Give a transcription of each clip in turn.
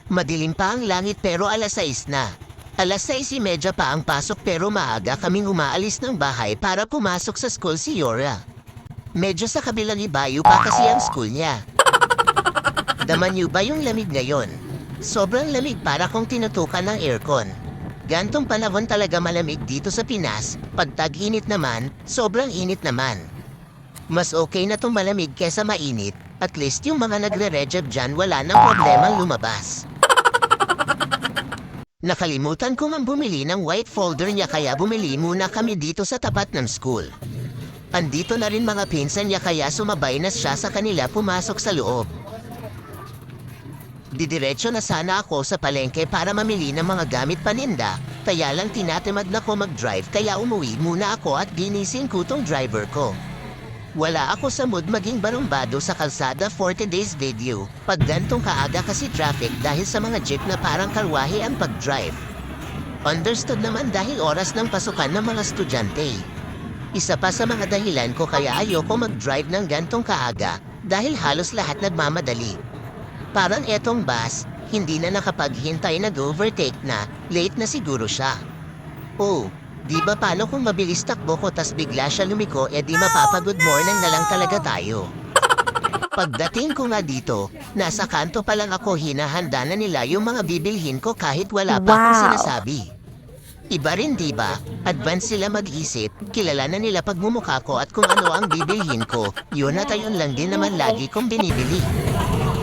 Madilim pa ang langit pero alas 6 na. Alas 6:30 pa ang pasok pero maaga kaming umaalis ng bahay para pumasok sa school si Yora. Medyo sa kabilang ibayo pa kasi ang school niya. Daman niyo ba yung lamig ngayon? Sobrang lamig para kung tinutukan ng aircon. Gantong panahon talaga malamig dito sa Pinas, pag tag-init naman, sobrang init naman. Mas okay na tong malamig kesa mainit, at least yung mga nagre-rejab dyan wala nang problemang lumabas. Nakalimutan ko mang bumili ng white folder niya kaya bumili muna kami dito sa tapat ng school. Andito na rin mga pinsan niya kaya sumabay na siya sa kanila pumasok sa loob. Didiretso na sana ako sa palengke para mamili ng mga gamit paninda, kaya lang tinatamad na ko mag-drive kaya umuwi muna ako at ginising ko tong driver ko. Wala ako sa mood maging barumbado sa kalsada for today's video, pag gantong kaaga kasi traffic dahil sa mga jeep na parang karwahe ang pag-drive. Understood naman dahil oras ng pasukan ng mga estudyante. Isa pa sa mga dahilan ko kaya ayoko mag-drive ng gantong kaaga dahil halos lahat nagmamadali. Parang etong bus, hindi na nakapaghintay nag-overtake na, late na siguro siya. Oh, di ba paano kung mabilis takbo ko tas bigla siya lumiko di mapapag-good morning na lang talaga tayo. Pagdating ko nga dito, nasa kanto pa lang ako hinahanda na nila yung mga bibilhin ko kahit wala pa akong sinasabi. Iba rin diba, advance sila mag-isip, kilala na nila pagmumukha ko at kung ano ang bibilhin ko, yun at ayun lang din naman lagi kong binibili.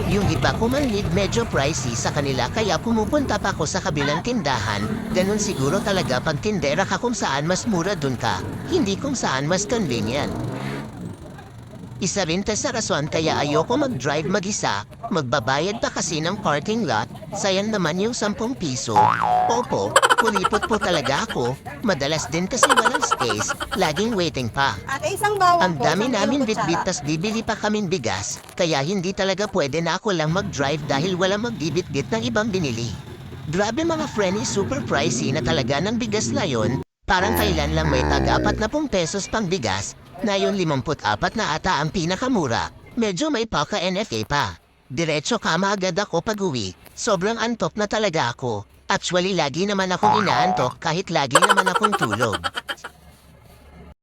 Yung iba ko man lead medyo pricey sa kanila kaya pumupunta pa ako sa kabilang tindahan, ganun siguro talaga pag tindera ka kung saan mas mura dun ka, hindi kung saan mas convenient. Isa rin sa rason kaya ayoko mag-drive mag-isa, magbabayad pa kasi ng parking lot, sayang naman yung 10 piso. Opo, kulipot po talaga ako, madalas din kasi walang space, laging waiting pa. Ang dami namin bitbit tas bibili pa kaming bigas, kaya hindi talaga pwede na ako lang mag-drive dahil walang magbibitbit ng ibang binili. Grabe mga friendly super pricey na talaga ng bigas na yon, parang kailan lang may tag-40 pesos pang bigas, na yung 54 na ata ang pinakamura, medyo may paka NFA pa. Diretso kama agad ako pag-uwi, sobrang antok na talaga ako. Actually lagi naman akong inaantok kahit lagi naman akong tulog.